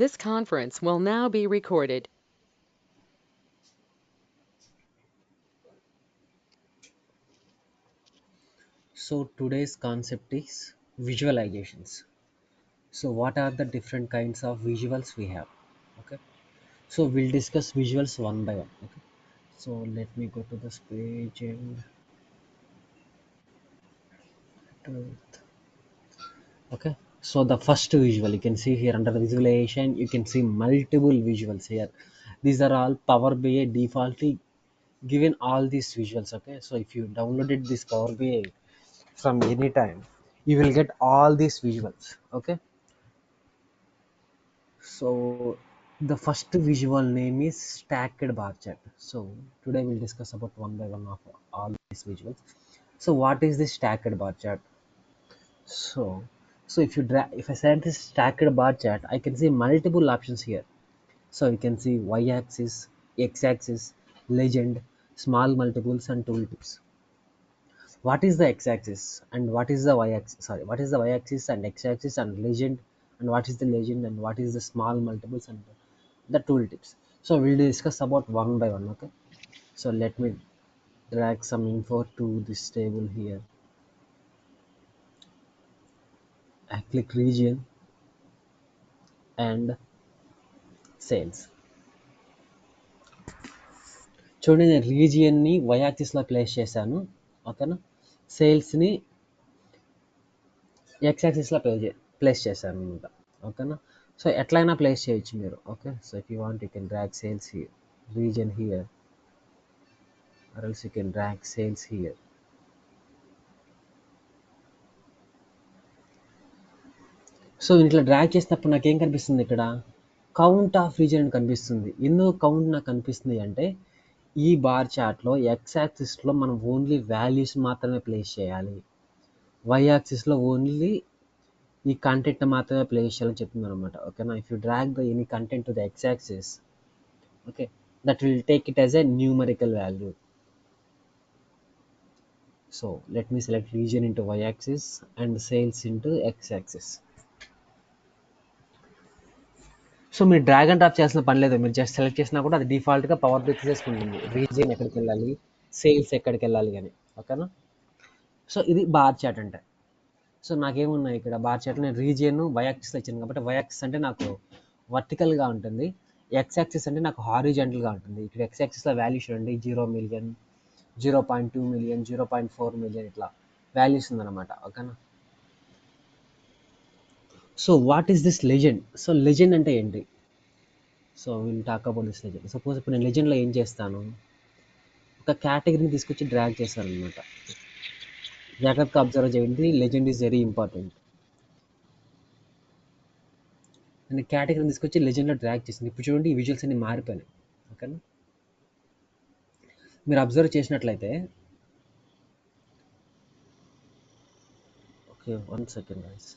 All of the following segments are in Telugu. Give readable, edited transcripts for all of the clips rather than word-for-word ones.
This conference will now be recorded. So today's concept is visualizations. So what are the different kinds of visuals we have? Okay. So we'll discuss visuals one by one. Okay. So let me go to this page and okay. So the first visual you can see here under the visualization, you can see multiple visuals here. These are all Power BI defaultly given all these visuals. Okay. So if you downloaded this Power BI from any time, you will get all these visuals. Okay. So the first visual name is stacked bar chart. So today we'll discuss about one by one of all these visuals. So what is this stacked bar chart? So if I select this stacked bar chart, I can see multiple options here. So you can see y-axis, x-axis, legend, small multiples, and tooltips. What is the x-axis and what is the y-axis? Sorry, what is the y-axis and x-axis and legend, and what is the legend and what is the small multiples and the tooltips. So we'll discuss about one by one. Okay. So let me drag some info to this table here. I click region and sales. చూడండి నేను రీజియన్ని వై యాక్సిస్లో ప్లేస్ చేశాను. ఓకేనా. సేల్స్ని ఎక్స్ యాక్సిస్లో ప్లేస్ చేశాను అనమాట. ఓకేనా. సో ఎట్లయినా ప్లేస్ చేయొచ్చు మీరు. Okay. So if you want you can drag sales here, region here, or else you can drag sales here. So ఇట్లా డ్రాగ్ చేసినప్పుడు నాకేం కనిపిస్తుంది ఇక్కడ? కౌంట్ ఆఫ్ రీజన్ అని కనిపిస్తుంది. ఎందుకు కౌంట్ నాకు కనిపిస్తుంది అంటే, ఈ బార్ చార్ట్లో ఎక్స్ యాక్సిస్లో మనం ఓన్లీ వాల్యూస్ మాత్రమే ప్లేస్ చేయాలి, వై యాక్సిస్లో ఓన్లీ ఈ కంటెంట్ మాత్రమే ప్లేస్ చేయాలని చెప్తుంది అనమాట. ఓకేనా. If you drag the any content to the X axis, okay, that will take it as a numerical value. So let me select reason into Y axis and sales into X axis. So మీరు డ్రాగ్ అండ్ డ్రాప్ చేయాల్సిన పని లేదు. మీరు జస్ట్ సెలెక్ట్ చేసినా కూడా అది డిఫాల్ట్గా పవర్ బిల్ తీసేసుకుంటుంది రీజియన్ ఎక్కడికి వెళ్ళాలి, సేల్స్ ఎక్కడికి వెళ్ళాలి అని. ఓకేనా. సో ఇది బార్ చార్ట్ అంటే. సో నాకేమున్నాయి ఇక్కడ బార్ చార్ట్లో నేను రీజియన్ వై యాక్సిస్ ఇచ్చాను కాబట్టి వై యాక్సిస్ అంటే నాకు వర్టికల్గా ఉంటుంది, ఎక్స్ యాక్సిస్ అంటే నాకు హారిజాంటల్గా ఉంటుంది. ఇక్కడ ఎక్స్ యాక్సిస్లో వాల్యూ చూడండి, 0 మిలియన్, 0.2 మిలియన్, 0.4 మిలియన్, ఇట్లా వాల్యూస్ ఉందన్నమాట. ఓకేనా. So what is this legend? So legend అంటే ఏంటి? So will talk about this legend. Suppose ఇప్పుడు నేను లెజెండ్లో ఏం చేస్తాను, ఒక కేటగిరీని తీసుకొచ్చి డ్రాగ్ చేశాను అనమాట. జాగ్రత్తగా అబ్జర్వ్ చేయండి, లెజెండ్ ఈజ్ వెరీ ఇంపార్టెంట్. నేను కేటగిరీని తీసుకొచ్చి లెజెండ్లో డ్రాగ్ చేసింది. ఇప్పుడు చూడండి ఈ విజువల్స్ అన్ని మారిపోయినాయి. ఓకేనా. మీరు అబ్జర్వ్ చేసినట్లయితే, ఓకే, 1 సెకండ్ గైస్.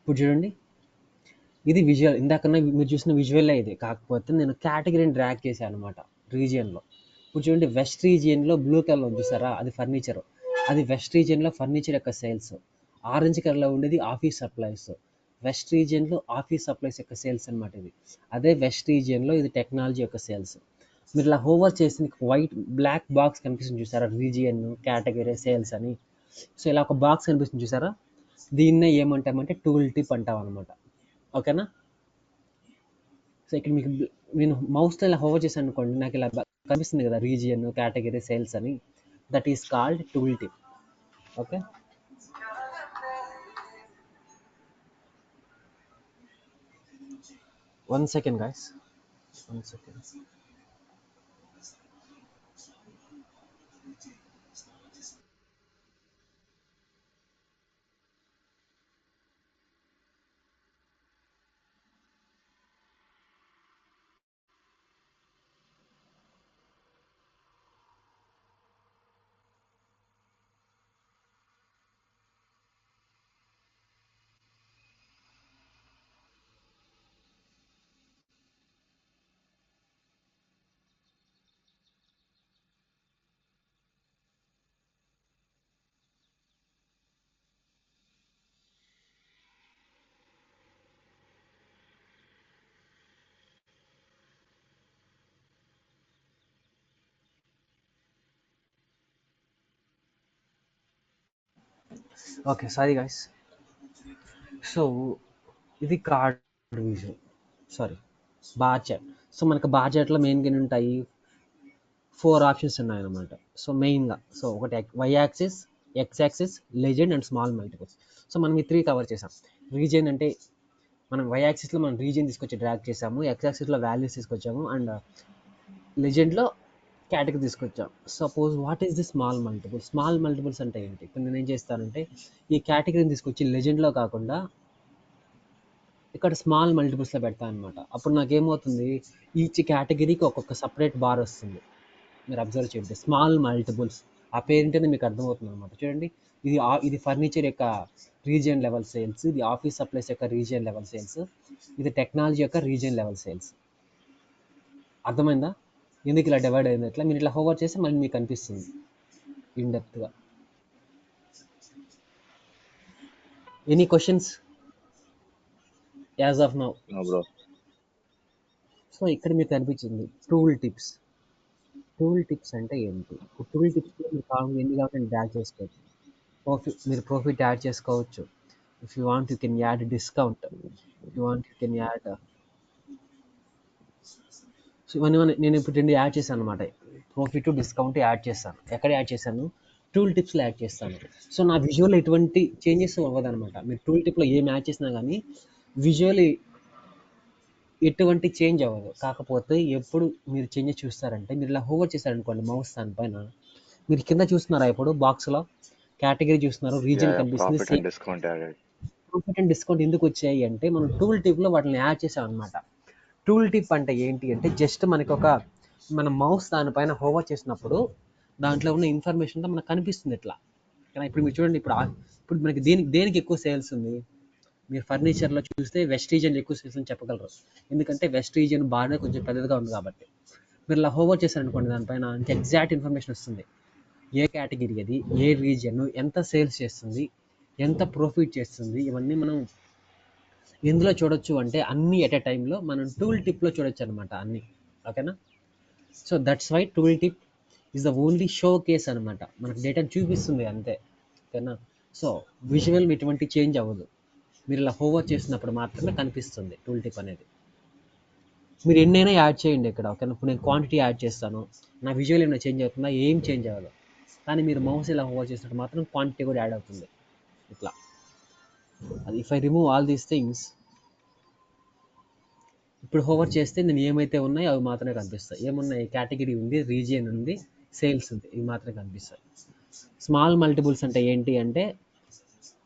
ఇప్పుడు చూడండి, ఇది విజువల్. ఇందాకన్నా మీరు చూసిన విజువల్లే ఇది, కాకపోతే నేను కేటగిరీని డ్రాగ్ చేశాను అనమాట రీజియన్లో. ఇప్పుడు చూడండి వెస్ట్ రీజియన్లో బ్లూ కలర్లో చూసారా, అది ఫర్నిచర్. అది వెస్ట్ రీజియన్లో ఫర్నిచర్ యొక్క సేల్స్. ఆరెంజ్ కలర్లో ఉండేది ఆఫీస్ సప్లైస్. వెస్ట్ రీజియన్లో ఆఫీస్ సప్లైస్ యొక్క సేల్స్ అనమాట ఇది. అదే వెస్ట్ రీజియన్లో ఇది టెక్నాలజీ యొక్క సేల్స్. మీరు ఇలా హోవర్ చేసి వైట్ బ్లాక్ బాక్స్ కనిపిస్తుంది చూసారా, రీజియన్, కేటగిరీ, సేల్స్ అని. సో ఇలా ఒక బాక్స్ కనిపిస్తుంది చూసారా, దీన్నే ఏమంటామంటే టూల్ టిప్ అంటాం అనమాట. ఓకేనా. సో ఇక్కడ మీకు నేను మౌస్తో ఇలా హోవర్ చేశాను అనుకోండి, నాకు ఇలా కనిపిస్తుంది కదా రీజియన్, కేటగిరీ, సేల్స్ అని. That is called tool tip. Okay. 1 second guys, 1 second. Okay, sorry guys. So ఇది card visual, sorry, bar chart. So మనకు బార్ చార్ట్లో మెయిన్గా ఎన్ని ఉంటాయి, 4 ఆప్షన్స్ ఉన్నాయన్నమాట. సో మెయిన్గా, సో ఒకటి Y axis, X axis, legend and small multiples. So మనం ఈ 3 కవర్ చేసాం. రీజియన్ అంటే మనం వై యాక్సిస్లో మనం రీజియన్ తీసుకొచ్చి డ్రాగ్ చేసాము, ఎక్స్ యాక్సిస్లో వాల్యూస్ తీసుకొచ్చాము, అండ్ లెజెండ్లో కేటగిరీ తీసుకొచ్చాం. Suppose what is the small multiple? Small multiples అంటే ఏంటి? ఇప్పుడు నేను ఏం చేస్తానంటే ఈ కేటగిరీని తీసుకొచ్చి లెజెండ్లో కాకుండా ఇక్కడ స్మాల్ మల్టిపుల్స్లో పెడతాను అనమాట. అప్పుడు నాకేమవుతుంది, ఈచ్ కేటగిరీకి ఒక్కొక్క సపరేట్ బార్ వస్తుంది. మీరు అబ్జర్వ్ చేయండి, స్మాల్ మల్టిపుల్స్, ఆ పేరింటనే మీకు అర్థమవుతుంది అనమాట. చూడండి, ఇది ఫర్నిచర్ యొక్క రీజియన్ లెవెల్ సేల్స్, ఇది ఆఫీస్ సప్లైస్ యొక్క రీజియన్ లెవెల్ సేల్స్, ఇది టెక్నాలజీ యొక్క రీజియన్ లెవెల్ సేల్స్. అర్థమైందా ఎందుకు ఇలా డివైడ్ అయింది? ఎట్లా మీరు ఇట్లా హోవర్ చేస్తే మళ్ళీ మీకు కనిపిస్తుంది ఇన్ డెప్త్గా. Any questions as of now? No, bro. So ఇక్కడ మీకు కనిపించింది టూల్ టిప్స్. టూల్ టిప్స్ అంటే ఏంటి? టూల్ టిప్స్లో మీరు కావాలి ఎన్ని కావాలి డ్రాగ్ చేసుకోవచ్చు. మీరు ప్రాఫిట్ యాడ్ చేసుకోవచ్చు. If you want you can add discount, if you want you can add. So ఇవన్నీ నేను ఇప్పుడు 2 యాడ్ చేశాను అనమాట. ప్రాఫిట్ డిస్కౌంట్ యాడ్ చేస్తాను. ఎక్కడ యాడ్ చేశాను? టూల్ టిప్స్లో యాడ్ చేస్తాను. సో నా విజువల్ ఎటువంటి చేంజెస్ అవ్వదన్నమాట. మీరు టూల్ టిప్లో ఏం యాడ్ చేసినా కానీ విజువల్ ఎటువంటి చేంజ్ అవ్వదు. కాకపోతే ఎప్పుడు మీరు చేంజెస్ చూస్తారంటే, మీరు ఇలా హోవర్ చేశారనుకోండి మౌస్ దానిపైన, మీరు కింద చూస్తున్నారా ఇప్పుడు బాక్స్లో కేటగిరీ చూస్తున్నారు, రీజియన్ కనిపిస్తుంది, Profit and discount added. Profit and discount ఎందుకు వచ్చాయి అంటే మనం టూల్ టిప్లో వాటిని యాడ్ చేసాం అనమాట. టూల్ టిప్ అంటే ఏంటి అంటే జస్ట్ మనకి మన మౌస్ దానిపైన హోవర్ చేసినప్పుడు దాంట్లో ఉన్న ఇన్ఫర్మేషన్ మనకు కనిపిస్తుంది ఇట్లా. కానీ ఇప్పుడు మీరు చూడండి, ఇప్పుడు మనకి దేనికి ఎక్కువ సేల్స్ ఉంది? మీరు ఫర్నిచర్లో చూస్తే వెస్ట్ రీజియన్ ఎక్కువ సేల్స్ అని చెప్పగలరు. ఎందుకంటే వెస్ట్ రీజియన్ బాగా కొంచెం పెద్దదిగా ఉంది కాబట్టి. మీరు ఇలా హోవర్ చేశారనుకోండి దానిపైన ఇంకా ఎగ్జాక్ట్ ఇన్ఫర్మేషన్ వస్తుంది. ఏ కేటగిరీ అది, ఏ రీజియన్, ఎంత సేల్స్ చేస్తుంది, ఎంత ప్రాఫిట్ చేస్తుంది, ఇవన్నీ మనం ఎందులో చూడొచ్చు అంటే అన్ని ఎట్ ఎ టైంలో మనం టూల్ టిప్లో చూడొచ్చు అనమాట అన్ని. ఓకేనా? So that's why tool tip is the only showcase అనమాట. మనకు డేటాను చూపిస్తుంది అంతే. ఓకేనా? సో విజువల్ ఎటువంటి చేంజ్ అవ్వదు. మీరు ఇలా హోవర్ చేసినప్పుడు మాత్రమే కనిపిస్తుంది టూల్ టిప్ అనేది. మీరు ఎన్నైనా యాడ్ చేయండి ఇక్కడ. ఓకేనా? ఇప్పుడు నేను క్వాంటిటీ యాడ్ చేస్తాను, నా విజువల్ ఏమైనా చేంజ్ అవుతుందా? ఏం చేంజ్ అవ్వదు. కానీ మీరు మౌస్ ఇలా హోవర్ చేసినప్పుడు మాత్రం క్వాంటిటీ కూడా యాడ్ అవుతుంది ఇట్లా. అది if I remove all these things, ఇప్పుడు హోవర్ చేస్తే నేను ఏమైతే ఉన్నాయో అవి మాత్రమే కనిపిస్తాయి. ఏమున్నాయి? కేటగిరీ ఉంది, రీజియన్ ఉంది, సేల్స్ ఉంది, ఇవి మాత్రమే కనిపిస్తాయి. స్మాల్ మల్టిపుల్స్ అంటే ఏంటి అంటే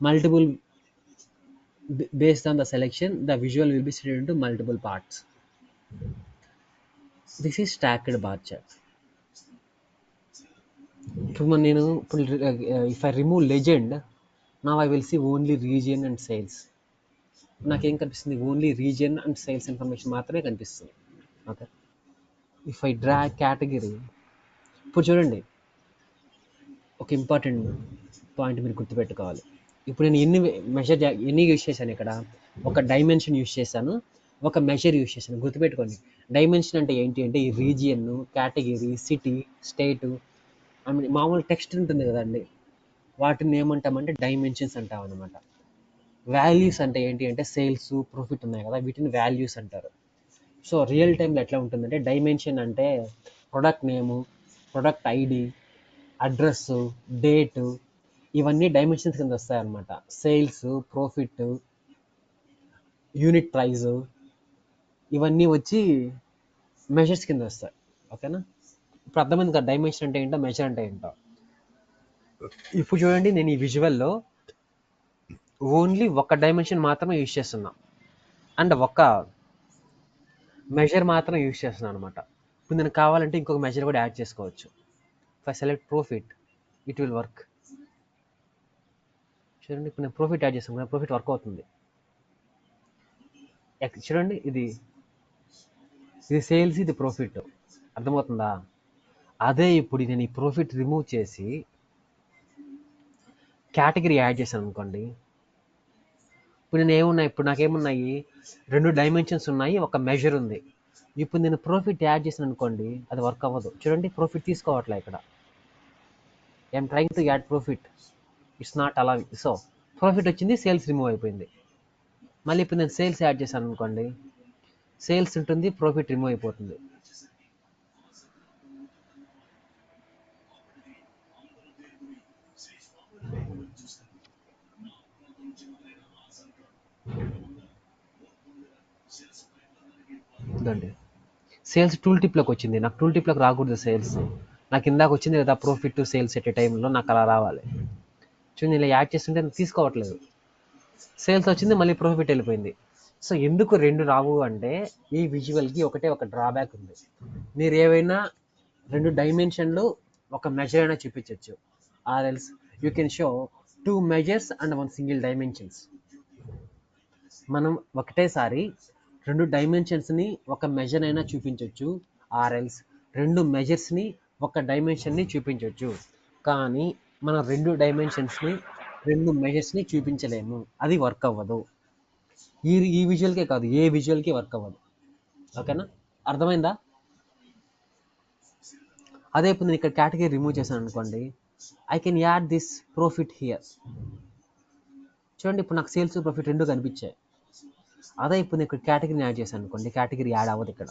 multiple based on the selection, the visual will be split into multiple parts. This is stacked bar chart. If I remove legend, now I will see only region and sales. నాకేం కనిపిస్తుంది? Only region and sales information మాత్రమే కనిపిస్తుంది. Okay. If I drag category, ఇప్పుడు చూడండి ఒక ఇంపార్టెంట్ పాయింట్ మీరు గుర్తుపెట్టుకోవాలి. ఇప్పుడు నేను ఎన్ని యూజ్ చేశాను ఇక్కడ? ఒక డైమెన్షన్ యూజ్ చేశాను, ఒక మెజర్ యూజ్ చేశాను. గుర్తుపెట్టుకోండి, డైమెన్షన్ అంటే ఏంటి అంటే ఈ రీజియన్, కేటగిరీ, సిటీ, స్టేటు, మామూలు టెక్స్ట్ ఉంటుంది కదండి, వాటిని ఏమంటామంటే డైమెన్షన్స్ అంటాం అనమాట. వాల్యూస్ అంటే ఏంటి అంటే సేల్స్, ప్రాఫిట్ ఉన్నాయి కదా, వీటిని వాల్యూస్ అంటారు. సో రియల్ టైంలో ఎట్లా ఉంటుందంటే డైమెన్షన్ అంటే ప్రొడక్ట్ నేము, ప్రొడక్ట్ ఐడి, అడ్రస్, డేటు, ఇవన్నీ డైమెన్షన్స్ కింద వస్తాయన్నమాట. సేల్స్, ప్రాఫిట్, యూనిట్ ప్రైస్, ఇవన్నీ వచ్చి మెజర్స్ కింద వస్తాయి. ఓకేనా? ఇప్పుడు అర్థమైంది కదా డైమెన్షన్ అంటే ఏంటో, మెజర్ అంటే ఏంటో. ఇప్పుడు చూడండి, నేను ఈ విజువల్లో ఓన్లీ ఒక డైమెన్షన్ మాత్రమే యూజ్ చేస్తున్నా అండ్ ఒక మెజర్ మాత్రం యూజ్ చేస్తున్నాను అనమాట. ఇప్పుడు నేను కావాలంటే ఇంకొక మెజర్ కూడా యాడ్ చేసుకోవచ్చు. If I select profit, it will work. చూడండి, ఇప్పుడు నేను ప్రాఫిట్ యాడ్ చేస్తాను, ప్రాఫిట్ వర్క్ అవుతుంది. చూడండి, ఇది సేల్స్, ఇది ప్రాఫిట్. అర్థమవుతుందా? అదే ఇప్పుడు నేను ఈ ప్రాఫిట్ రిమూవ్ చేసి కేటగిరీ యాడ్ చేశాను అనుకోండి, ఇప్పుడు ఇప్పుడు నాకేమున్నాయి? 2 డైమెన్షన్స్ ఉన్నాయి, ఒక మెజర్ ఉంది. ఇప్పుడు నేను ప్రాఫిట్ యాడ్ చేశాను అనుకోండి, అది వర్క్ అవ్వదు. చూడండి, ప్రాఫిట్ తీసుకోవట్లే ఇక్కడ. I'm trying to add profit, it's not allowing. So profit వచ్చింది, సేల్స్ రిమూవ్ అయిపోయింది. మళ్ళీ ఇప్పుడు నేను సేల్స్ యాడ్ చేశాను అనుకోండి, సేల్స్ ఉంటుంది, ప్రాఫిట్ రిమూవ్ అయిపోతుంది. ఇదండి సేల్స్ టూల్ టిప్లోకి వచ్చింది. నాకు టూల్ టిప్లోకి రాకూడదు సేల్స్. నాకు ఇందాక వచ్చింది కదా profit to sales at a టైంలో, నాకు అలా రావాలి. చూడండి ఇలా యాడ్ చేస్తుంటే నాకు తీసుకోవట్లేదు. సేల్స్ వచ్చింది, మళ్ళీ ప్రాఫిట్ వెళ్ళిపోయింది. సో ఎందుకు రెండు రావు అంటే ఈ విజువల్కి ఒకటే ఒక డ్రాబ్యాక్ ఉంది. మీరు ఏవైనా రెండు డైమెన్షన్లు ఒక మెజర్ అయినా చూపించవచ్చు, or else you can show 2 measures and 1 single dimensions. మనం ఒకటేసారి రెండు డైమెన్షన్స్ని ఒక మెజర్ అయినా చూపించవచ్చు, ఆర్ ఎల్స్ రెండు మెజర్స్ని ఒక డైమెన్షన్ని చూపించవచ్చు. కానీ మనం రెండు డైమెన్షన్స్ని రెండు మెజర్స్ని చూపించలేము, అది వర్క్ అవ్వదు. ఈ విజువల్కే కాదు, ఏ విజువల్కి వర్క్ అవ్వదు. ఓకేనా, అర్థమైందా? అదే ఇప్పుడు నేను ఇక్కడ కేటగిరీ రిమూవ్ చేశాను అనుకోండి, I can add this profit here. చూడండి ఇప్పుడు నాకు సేల్స్ ప్రాఫిట్ రెండు కనిపించాయి. అదే ఇప్పుడు నేను ఇక్కడ కేటగిరీని యాడ్ చేశాను అనుకోండి, కేటగిరీ యాడ్ అవ్వదు ఇక్కడ.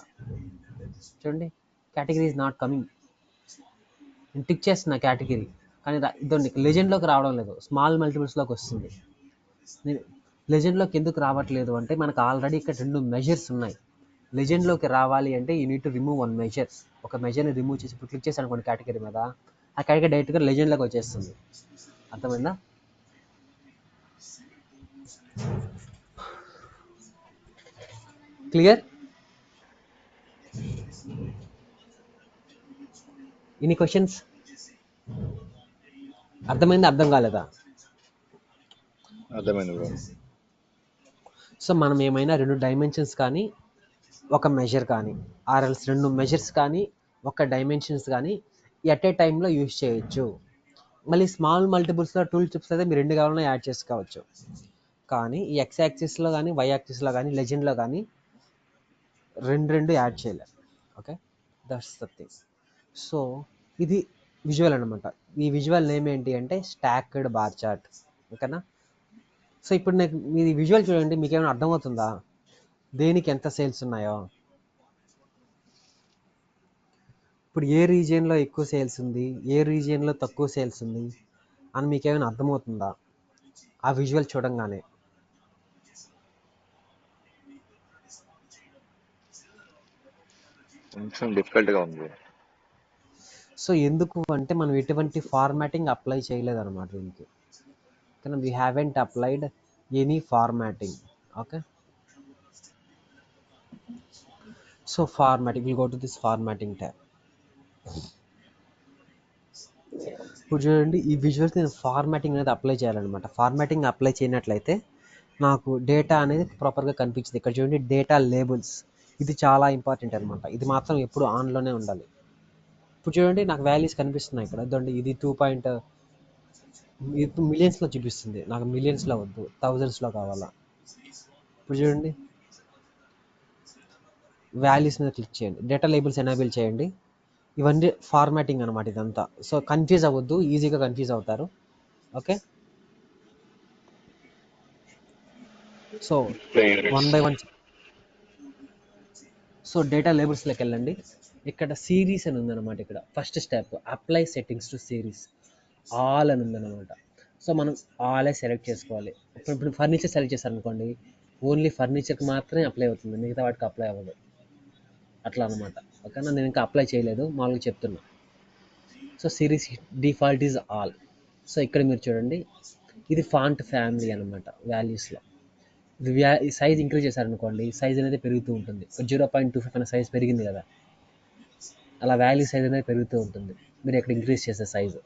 చూడండి కేటగిరీ ఈజ్ నాట్ కమింగ్. నేను టిక్ చేస్తున్నా కేటగిరీ, కానీ ఇదండి లెజెండ్లోకి రావడం లేదు, స్మాల్ మల్టిపుల్స్లోకి వస్తుంది. నేను లెజెండ్లోకి ఎందుకు రావట్లేదు అంటే మనకు ఆల్రెడీ ఇక్కడ రెండు మెజర్స్ ఉన్నాయి. లెజెండ్లోకి రావాలి అంటే you need to remove 1 measure. ఒక మెజర్ని రిమూవ్ చేసి ఇప్పుడు క్లిక్ చేశాను అనుకోండి కేటగిరీ మీద, ఆ కేటగిరీ డైరెక్ట్గా లెజెండ్లోకి వచ్చేస్తుంది. అర్థమైందా? క్లియర్? Any questions? అర్థమైందా, అర్థం కాలేదా? అర్థమైంది బ్రో. సో మనం ఏమైనా రెండు డైమెన్షన్స్ కానీ ఒక మెజర్ కానీ, ఆర్ఎల్స్ రెండు మెజర్స్ కానీ ఒక డైమెన్షన్స్ కానీ ఎట్ ఏ టైంలో యూజ్ చేయొచ్చు. మళ్ళీ స్మాల్ మల్టిపుల్స్లో టూల్ టిప్స్ అయితే మీరు రెండు కావాలన్నా యాడ్ చేసుకోవచ్చు. కానీ ఈ ఎక్స్ యాక్సిస్లో కానీ వై యాక్సిస్లో కానీ లెజెండ్లో కానీ రెండు యాడ్ చేయలేం. Okay, that's the thing. So ఇది విజువల్ అనమాట. ఈ విజువల్ నేమ్ ఏంటి అంటే స్టాక్డ్ బార్ చార్ట్. ఓకేనా? సో ఇప్పుడు నాకు మీ విజువల్ చూడండి, మీకు ఏమైనా అర్థమవుతుందా దేనికి ఎంత సేల్స్ ఉన్నాయో? ఇప్పుడు ఏ రీజియన్లో ఎక్కువ సేల్స్ ఉంది, ఏ రీజియన్లో తక్కువ సేల్స్ ఉంది అని మీకు ఏమైనా అర్థమవుతుందా ఆ విజువల్ చూడంగానే? కొంచెం డిఫికల్ట్గా ఉంది. సో ఎందుకు అంటే మనం ఎటువంటి ఫార్మాటింగ్ అప్లై చేయలేదన్నమాట దీనికి. కానీ we haven't applied any formatting. Okay, so formatting, will go to this formatting tab. ఇప్పుడు చూడండి ఈ విజువల్కి నేను ఫార్మాటింగ్ అనేది అప్లై చేయాలన్నమాట. ఫార్మాటింగ్ అప్లై చేయనట్లయితే నాకు డేటా అనేది ప్రాపర్గా కనిపించింది. ఇక్కడ చూడండి డేటా లేబుల్స్, ఇది చాలా ఇంపార్టెంట్ అనమాట. ఇది మాత్రం ఎప్పుడు ఆన్లోనే ఉండాలి. ఇప్పుడు చూడండి నాకు వాల్యూస్ కనిపిస్తున్నాయి ఇక్కడ. ఇదండి ఇది 2. ఇప్పుడు మిలియన్స్లో చూపిస్తుంది, నాకు మిలియన్స్లో వద్దు, థౌజండ్స్లో కావాలా. ఇప్పుడు చూడండి వాల్యూస్ మీద క్లిక్ చేయండి, డేటా లేబుల్స్ ఎనేబుల్ చేయండి. ఇవన్నీ ఫార్మాటింగ్ అనమాట ఇదంతా. సో కన్ఫ్యూజ్ అవ్వద్దు, ఈజీగా కన్ఫ్యూజ్ అవుతారు. Okay, so 1 by 1. So data లేబుల్స్లోకి వెళ్ళండి, ఇక్కడ సిరీస్ అని ఉందన్నమాట. ఇక్కడ first step apply settings to series, all అని ఉందన్నమాట. సో మనం ఆలే సెలెక్ట్ చేసుకోవాలి. ఇప్పుడు ఫర్నిచర్ సెలెక్ట్ చేశారు అనుకోండి, ఓన్లీ ఫర్నిచర్కి మాత్రమే అప్లై అవుతుంది, మిగతా వాటికి అప్లై అవ్వదు. అట్లా అనమాట. ఓకేనా, నేను ఇంకా అప్లై చేయలేదు, మామూలుగా చెప్తున్నా. So series default is all. So ఇక్కడ మీరు చూడండి ఇది ఫాంట్ ఫ్యామిలీ అనమాట. వాల్యూస్లో ఇది సైజ్ ఇంక్రీజ్ చేశారనుకోండి, సైజ్ అనేది పెరుగుతూ ఉంటుంది. 0.25 అనే సైజ్ పెరిగింది కదా, అలా వాల్యూ సైజ్ అనేది పెరుగుతూ ఉంటుంది మీరు ఎక్కడ ఇంక్రీజ్ చేసే సైజు.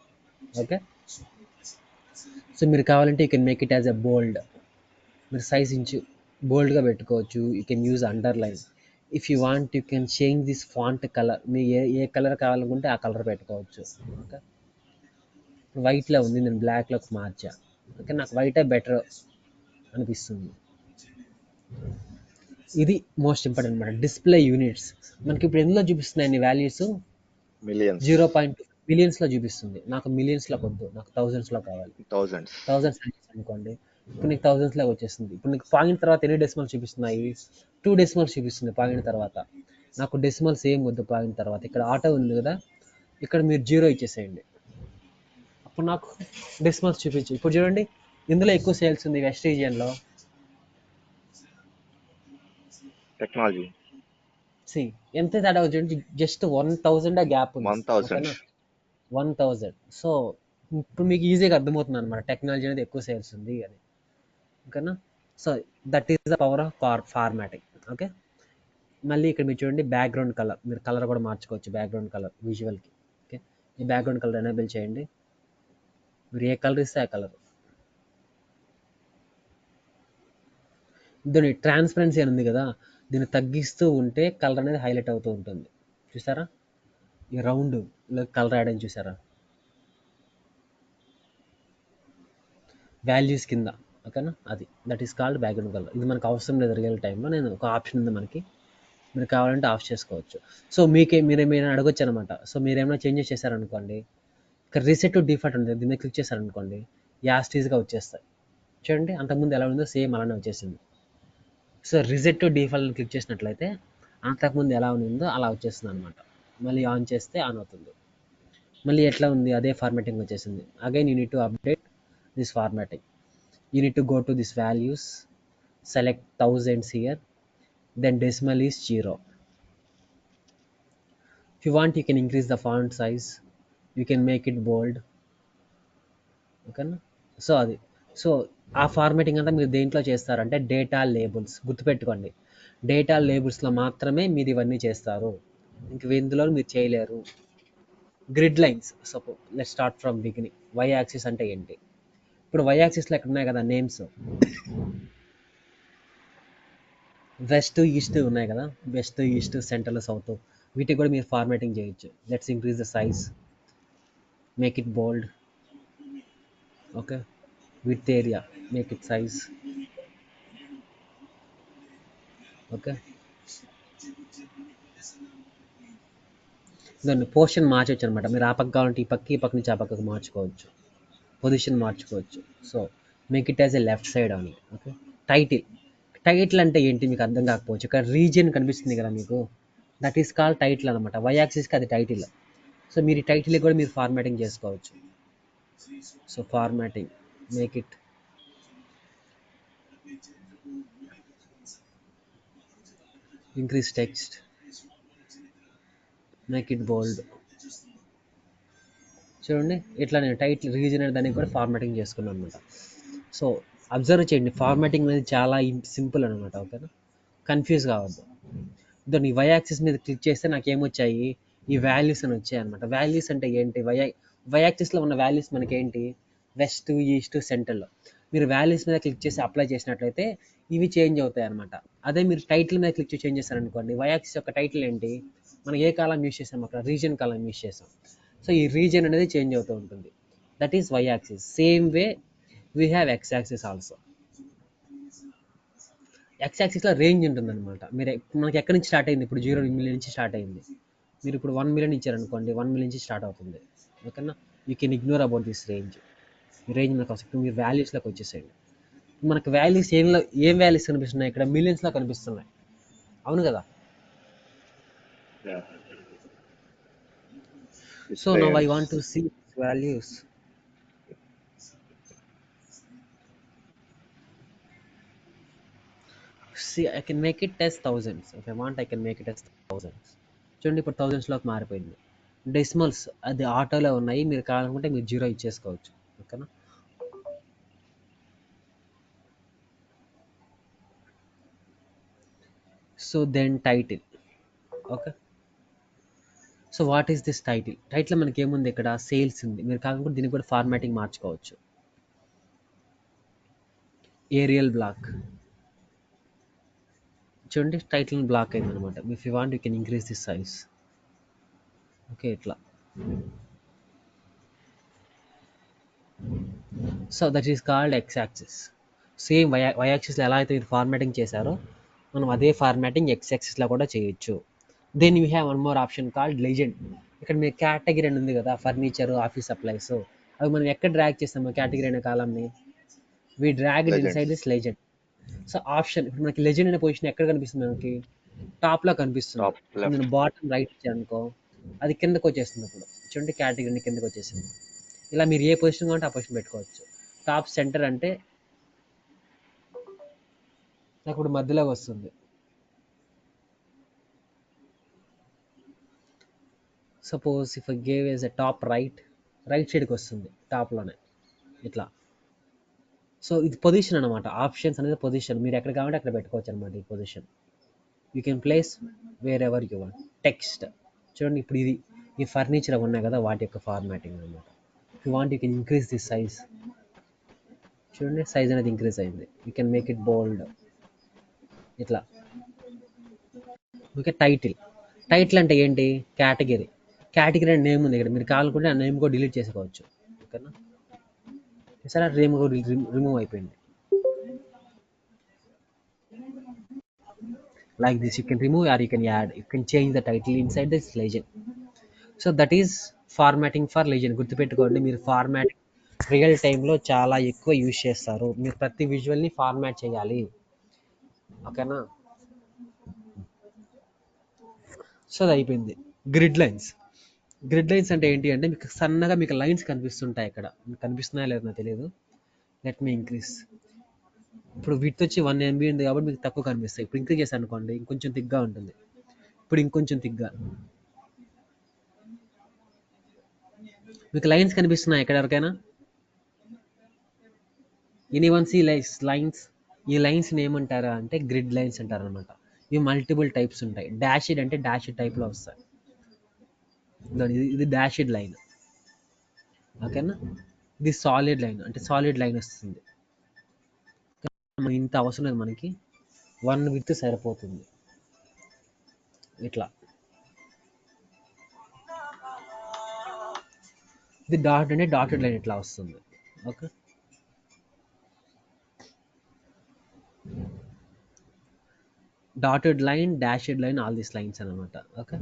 ఓకే, సో మీరు కావాలంటే you can make it as a bold. మీరు సైజ్ ఇంచు బోల్డ్గా పెట్టుకోవచ్చు. You can use underline. If you want you can change this font colour. మీ ఏ కలర్ కావాలనుకుంటే ఆ కలర్ పెట్టుకోవచ్చు. ఓకే, వైట్లో ఉంది, నేను బ్లాక్లోకి మార్చా. ఓకే, నాకు వైటే బెటర్ అనిపిస్తుంది. ఇది మోస్ట్ ఇంపార్టెంట్ అనమాట. డిస్ప్లే యూనిట్స్ మనకి ఇప్పుడు ఎందులో చూపిస్తున్నాయి వాల్యూస్? మిలియన్స్, 0. మిలియన్స్లో చూపిస్తుంది. నాకు మిలియన్స్లో వద్దు, నాకు థౌజండ్స్లో కావాలి. థౌజండ్స్ థౌజండ్స్ అనుకోండి, ఇప్పుడు నీకు థౌజండ్స్ లాగా వచ్చేస్తుంది. ఇప్పుడు నీకు పాయింట్ తర్వాత ఎన్ని డెసిమల్స్ చూపిస్తున్నాయి? 2 డెసిమల్స్ చూపిస్తుంది పాయింట్ తర్వాత. నాకు డెసిమల్స్ ఏం వద్దు పాయింట్ తర్వాత. ఇక్కడ ఆటో ఉంది కదా, ఇక్కడ మీరు 0 ఇచ్చేసేయండి. అప్పుడు నాకు డెసిమల్స్ చూపించు. ఇప్పుడు చూడండి, ఇందులో ఎక్కువ సేల్స్ ఉంది వెస్ట్ రీజియన్లో. టెక్నాలజీ సి ఎంత తేడా చూడండి, జస్ట్ 1000 గ్యాప్ ఉంది. 1000. ఓకేనా, 1000. సో ఇప్పుడు మీకు ఈజీగా అర్థమవుతుంది అనమాట టెక్నాలజీ అనేది ఎక్కువ సేల్స్ ఉంది అని. ఓకేనా, so that is the power of formatting. Okay, మళ్ళీ ఇక్కడ మీరు చూడండి బ్యాక్గ్రౌండ్ కలర్, మీరు కలర్ కూడా మార్చుకోవచ్చు బ్యాక్గ్రౌండ్ కలర్ విజువల్కి. ఓకే, ఈ బ్యాక్గ్రౌండ్ కలర్ ఎనేబుల్ చేయండి. మీరు ఏ కలర్ ఇస్తే ఆ కలర్. దీని ట్రాన్స్పరెన్సీ అని ఉంది కదా, దీన్ని తగ్గిస్తూ ఉంటే కలర్ అనేది హైలైట్ అవుతూ ఉంటుంది. చూసారా, ఈ రౌండ్ కలర్ యాడ్ అని చూసారా, వాల్యూస్ కింద. ఓకేనా, అది that is called background colour. ఇది మనకు అవసరం లేదు రియల్ టైంలో. నేను ఒక ఆప్షన్ ఉంది మనకి, మీరు కావాలంటే ఆఫ్ చేసుకోవచ్చు. సో మీరేమైనా అడగొచ్చు అనమాట. సో మీరేమైనా చేంజెస్ చేశారనుకోండి, ఇక్కడ రీసెట్ టు డిఫాల్ట్ ఉంటుంది, దీన్ని క్లిక్ చేశారనుకోండి, యాస్టీస్గా వచ్చేస్తాయి. చూడండి, అంతకుముందు ఎలా ఉందో సేమ్ అలానే వచ్చేసింది. So reset to default click చేసినట్లయితే అంతకుముందు ఎలా ఉందో అలా వచ్చేస్తుంది అనమాట. మళ్ళీ ఆన్ చేస్తే ఆన్ అవుతుంది. మళ్ళీ ఎట్లా ఉంది, అదే ఫార్మాటింగ్ వచ్చేసింది. Again you need to update this formatting. You need to go to this values, select thousands here, then decimal is 0. If you want, you can increase the font size, you can make it bold. Okay, so అది. సో ఆ ఫార్మాటింగ్ అంతా మీరు దేంట్లో చేస్తారంటే డేటా లేబుల్స్. గుర్తుపెట్టుకోండి, డేటా లేబుల్స్లో మాత్రమే మీరు ఇవన్నీ చేస్తారు, ఇంక ఇందులో మీరు చేయలేరు. Grid lines, suppose let start from beginning. Y axis అంటే ఏంటి? ఇప్పుడు వై యాక్సిస్లో ఎక్కడ ఉన్నాయి కదా నేమ్స్, వెస్ట్ ఈస్ట్ ఉన్నాయి కదా, వెస్ట్ ఈస్ట్ సెంట్రల్ సౌత్, వీటికి కూడా మీరు ఫార్మాటింగ్ చేయొచ్చు. Let's increase the size, make it bold. Okay, with area make it size. Okay, దాన్ని పొజిషన్ మార్చవచ్చు అనమాట. మీరు ఆ పక్క కావాలంటే ఈ పక్క నుంచి ఆ పక్కకు మార్చుకోవచ్చు, పొజిషన్ మార్చుకోవచ్చు. So make it as a left side అని. ఓకే, టైటిల్ అంటే ఏంటి మీకు అర్థం కాకపోవచ్చు. ఇక్కడ రీజియన్ కనిపిస్తుంది కదా మీకు, దట్ ఈస్ కాల్ టైటిల్ అనమాట. వై యాక్సిస్కి అది టైటిల్. సో మీరు ఈ టైటిల్ కూడా మీరు ఫార్మాటింగ్ చేసుకోవచ్చు. So formatting, make it increase text, make it bold. చూడండి, ఇట్లా నేను టైటిల్ రీజన్ అనే దానికి కూడా ఫార్మాటింగ్ చేసుకున్నాను అనమాట. సో అబ్జర్వ్ చేయండి, ఫార్మాటింగ్ అనేది చాలా సింపుల్ అనమాట. ఓకేనా, కన్ఫ్యూజ్ కావద్దు. దాన్ని వై యాక్సిస్ మీద క్లిక్ చేస్తే నాకు ఏమొచ్చాయి, ఈ వాల్యూస్ అని వచ్చాయి అనమాట. వాల్యూస్ అంటే ఏంటి, వై యాక్సిస్లో ఉన్న వాల్యూస్ మనకి ఏంటి, వెస్ట్ ఈస్ట్ సెంట్రల్లో. మీరు వాల్యూస్ మీద క్లిక్ చేసి అప్లై చేసినట్లయితే ఇవి చేంజ్ అవుతాయి అనమాట. అదే మీరు టైటిల్ మీద క్లిక్ చేసి చేంజ్ చేస్తారనుకోండి, వై యాక్సిస్ యొక్క టైటిల్ ఏంటి, మనం ఏ కాలం యూస్ చేసాం, అక్కడ రీజియన్ కాలం యూస్ చేసాం. సో ఈ రీజియన్ అనేది చేంజ్ అవుతూ ఉంటుంది. That is Y axis. Same way we have X axis also. X యాక్సిస్లో రేంజ్ ఉంటుంది అనమాట. మీరు మనకి ఎక్కడి నుంచి స్టార్ట్ అయింది, ఇప్పుడు 0 మిలియన్ నుంచి స్టార్ట్ అయింది. మీరు ఇప్పుడు 1 మిలియన్ ఇచ్చారనుకోండి, 1 మిలియన్ నుంచి స్టార్ట్ అవుతుంది. ఓకేనా, you can ignore about this range. ఈ రేంజ్ మనకు అవసరం. మీరు వాల్యూస్లోకి వచ్చేసేయండి. మనకు వాల్యూస్ ఏం వాల్యూస్ కనిపిస్తున్నాయి, ఇక్కడ మిలియన్స్లో కనిపిస్తున్నాయి. అవును కదా. So now I want to see values. See, I can make it as thousands. If I want, I can make it as thousands. చూడండి, ఇప్పుడు థౌజండ్స్లోకి మారిపోయింది. డెసిమల్స్ అది ఆటోలో ఉన్నాయి, మీరు కావాలనుకుంటే మీరు 0 ఇచ్చేసుకోవచ్చు. ఓకేనా, so then title. Okay, so what is this title? Title మనకి ఏముంది, ఇక్కడ సేల్స్ ఉంది. మీరు కావాలనుకుంటే దీనికి కూడా ఫార్మాటింగ్ మార్చుకోవచ్చు. ఏరియల్ బ్లాక్, చూడండి టైటిల్ బ్లాక్ అయింది అనమాట. If you want you can increase this size. Okay, ఇట్లా. So that is called X axis. Same Y యాక్సిస్లో ఎలా అయితే మీరు ఫార్మాటింగ్ చేశారో మనం అదే ఫార్మాటింగ్ ఎక్స్ యాక్సిస్లో కూడా చేయొచ్చు. Then you have one more option called legend. ఇక్కడ మీరు కేటగిరీ అని ఉంది కదా, ఫర్నిచర్, ఆఫీస్ సప్లైస్, అవి మనం ఎక్కడ డ్రాగ్ చేస్తాము కేటగిరీ అనే కాలంని, we drag it inside legends. This legend. So option ఇప్పుడు మనకి లెజెండ్ అనే పొజిషన్ ఎక్కడ కనిపిస్తుంది మనకి? టాప్లో కనిపిస్తుంది. టాప్ ఇప్పుడు లెఫ్ట్. నేను బాటమ్ రైట్ ఇచ్చాను అనుకో, అది కిందకు వచ్చేస్తుంది. అప్పుడు చూడండి కేటగిరీ కిందకు వచ్చేసింది. ఇలా మీరు ఏ పొజిషన్ కావాలంటే ఆ పొజిషన్ పెట్టుకోవచ్చు. టాప్ సెంటర్ అంటే నాకు ఇప్పుడు మధ్యలోకి వస్తుంది. Suppose if I gave as a top right సైడ్కి వస్తుంది టాప్లోనే ఇట్లా. సో ఇది పొజిషన్ అనమాట. ఆప్షన్స్ అనేది పొజిషన్. మీరు ఎక్కడ కావాలంటే అక్కడ పెట్టుకోవచ్చు అనమాట ఈ position. You can place where ever you want. Text చూడండి, ఇప్పుడు ఇది ఈ ఫర్నిచర్ అవి ఉన్నాయి కదా, వాటి యొక్క ఫార్మాటింగ్ అనమాట. You want you can increase the size. చూడండి సైజ్ అనేది ఇంక్రీజ్ అయింది. యూ కెన్ మేక్ ఇట్ బోల్డ్ ఇట్లా. ఓకే, టైటిల్ అంటే ఏంటి? కేటగిరీ అంటే నేమ్ ఉంది ఇక్కడ. మీరు కావాలనుకుంటే ఆ నేమ్ కూడా డిలీట్ చేసుకోవచ్చు. ఓకేనా? సరే, నేమ్ కూడా రిమూవ్ అయిపోయింది. Like this you can remove or you can add, you can change the title inside this legend. So that is formatting for legend. గుర్తుపెట్టుకోండి, మీరు ఫార్మాటింగ్ రియల్ టైంలో చాలా ఎక్కువ యూజ్ చేస్తారు. మీరు ప్రతి విజువల్ని ఫార్మాట్ చేయాలి. ఓకేనా? సో అది అయిపోయింది. గ్రిడ్ లైన్స్ అంటే ఏంటి అంటే మీకు సన్నగా మీకు లైన్స్ కనిపిస్తుంటాయి. ఇక్కడ మీకు కనిపిస్తున్నాయా లేదో నాకు తెలియదు. Let me increase. ఇప్పుడు విడ్త్ వచ్చి 1 MB ఉంది కాబట్టి మీకు తక్కువ కనిపిస్తాయి. ఇప్పుడు ఇంక్రీజ్ చేశాను అనుకోండి, ఇంకొంచెం థిక్గా ఉంటుంది. ఇప్పుడు ఇంకొంచెం థిక్గా మీకు లైన్స్ కనిపిస్తున్నాయి ఎక్కడ ఎవరికైనా? Anyone see lines? ఈ లైన్స్ని ఏమంటారా అంటే గ్రిడ్ లైన్స్ అంటారు అనమాట. ఇవి మల్టిపుల్ టైప్స్ ఉంటాయి. డాషిడ్ అంటే డాషిడ్ టైప్లో వస్తాయి. ఇది డాషిడ్ లైన్. ఓకేనా? ఇది సాలిడ్ లైన్ అంటే సాలిడ్ లైన్ వస్తుంది. ఇంత అవసరం లేదు మనకి, 1 విడ్త్ సరిపోతుంది. ఇట్లా ఇది డాట్ అంటే డాటెడ్ లైన్ ఇట్లా వస్తుంది. Okay, dotted line, dashed line, all these lines అనమాట. Okay,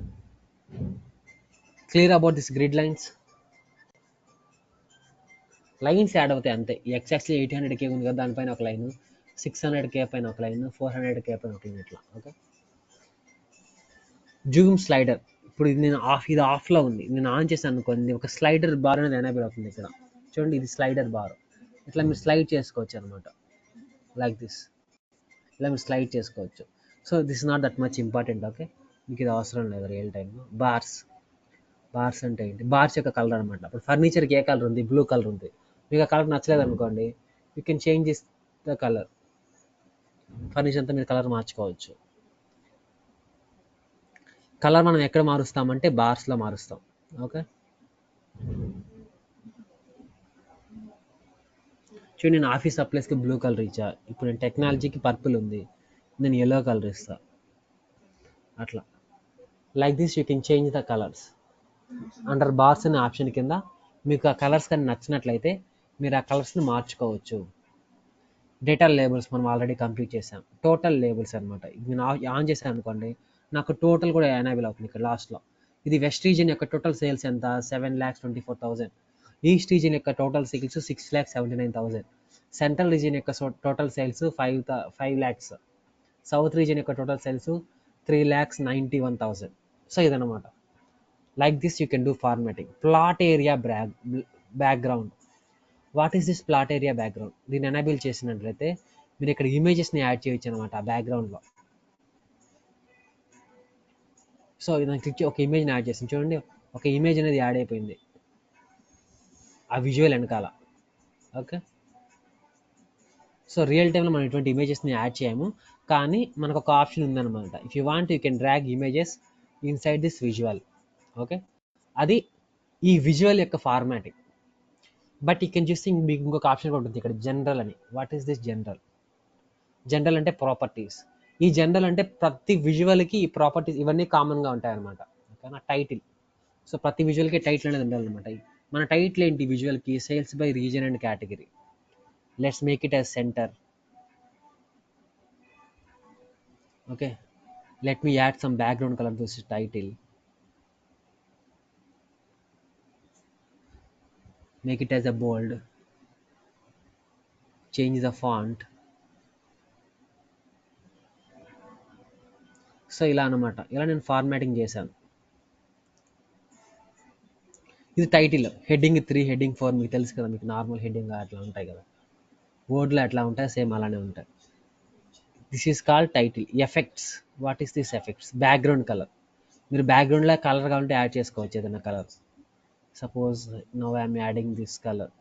clear about this grid lines. Lines add అవుతాయి అంతే. ఎక్సాక్ట్లీ 800K ఉంది కదా, దానిపైన ఒక లైన్, 600K పైన ఒక లైన్, 400K పైన ఒక లైన్, ఇట్లా. Okay, Zoom slider. ఇప్పుడు ఇది నేను ఇది ఆఫ్లో ఉంది, నేను ఆన్ చేశాను అనుకోండి, ఒక స్లైడర్ బార్ అనేది ఎనేబుల్ అవుతుంది ఇక్కడ. చూడండి, ఇది స్లైడర్ బార్. ఇట్లా మీరు స్లైడ్ చేసుకోవచ్చు అనమాట. లైక్ దిస్ ఇలా మీరు స్లైడ్ చేసుకోవచ్చు. So this not that much important. Okay, మీకు ఇది అవసరం లేదు రియల్ టైంలో. బార్స్ అంటే ఏంటి? బార్స్ యొక్క కలర్ అనమాట. ఇప్పుడు ఫర్నిచర్కి ఏ కలర్ ఉంది? బ్లూ కలర్ ఉంది. మీకు ఆ కలర్ నచ్చలేదు అనుకోండి, you can change this the colour. Furniture అంతా మీరు కలర్ మార్చుకోవచ్చు. కలర్ మనం ఎక్కడ మారుస్తామంటే బార్స్లో మారుస్తాం. ఓకే, చూడండి, నేను ఆఫీస్ సప్లైస్కి బ్లూ కలర్ ఇచ్చా. ఇప్పుడు నేను టెక్నాలజీకి పర్పుల్ ఉంది, నేను ఎల్లో కలర్ ఇస్తా. అట్లా like this you can change the colours under bars అనే ఆప్షన్ కింద. మీకు ఆ కలర్స్ కానీ నచ్చినట్లయితే మీరు ఆ కలర్స్ని మార్చుకోవచ్చు. డేటా లేబుల్స్ మనం ఆల్రెడీ కంప్లీట్ చేసాం. టోటల్ లేబుల్స్ అనమాట. నేను ఆన్ చేశాను అనుకోండి, నాకు టోటల్ కూడా ఎనేబుల్ అవుతుంది ఇక్కడ లాస్ట్లో. ఇది వెస్ట్ రీజియన్ యొక్క టోటల్ సేల్స్ ఎంత? 7,24,000. ఈస్ట్ రీజియన్ యొక్క టోటల్ సేల్స్ 6,79,000. సెంట్రల్ రీజియన్ యొక్క total sales 5 lakhs. South region యొక్క టోటల్ సేల్స్ 3,91,000. సో ఇదనమాట. Like this you can do formatting. Plot area background. What is this plot area background? దీన్ని ఎనేబుల్ చేసినట్లయితే మీరు ఇక్కడ ఇమేజెస్ని యాడ్ చేయొచ్చు అనమాట ఆ బ్యాక్గ్రౌండ్లో. సో దాన్ని క్లిక్ ఒక ఇమేజ్ని యాడ్ చేసింది. చూడండి, ఒక ఇమేజ్ అనేది యాడ్ అయిపోయింది ఆ విజువల్ వెనకాల. ఓకే, సో రియల్ టైంలో మనం ఇటువంటి ఇమేజెస్ని యాడ్ చేయము, కానీ మనకు ఒక ఆప్షన్ ఉందన్నమాట. If you want you can drag images inside this visual. Okay, అది ఈ విజువల్ యొక్క ఫార్మాటింగ్. బట్ యూ కెన్ చూస్తే మీకు ఇంకొక ఆప్షన్ కూడా ఉంటుంది ఇక్కడ, జనరల్ అని. What is this general? General అంటే ప్రాపర్టీస్. ఈ జనరల్ అంటే ప్రతి విజువల్కి ఈ ప్రాపర్టీస్ ఇవన్నీ కామన్గా ఉంటాయన్నమాట. ఓకేనా? టైటిల్. సో ప్రతి విజువల్కి టైటిల్ అనేది ఉండాలన్నమాట. మన టైటిల్ ఏంటి విజువల్కి? Sales by region and category. Let's make it as centre. Okay, let me add some background color to this title. Make it as a bold. Change the font. So ఇలా అనమాట, ఇలా నేను ఫార్మాటింగ్ చేశాను. ఇది టైటిల్, హెడ్డింగ్ 3, హెడ్డింగ్ 4 మీకు తెలుసు కదా, మీకు నార్మల్ హెడ్డింగ్ అట్లా ఉంటాయి కదా, వర్డ్లో ఎట్లా ఉంటాయి సేమ్ అలానే ఉంటాయి. This is called title. Effects, what is this effects? Background colour. మీరు బ్యాక్గ్రౌండ్లో కలర్ కావాలంటే యాడ్ చేసుకోవచ్చు ఏదైనా colour. Suppose now I'm adding this colour.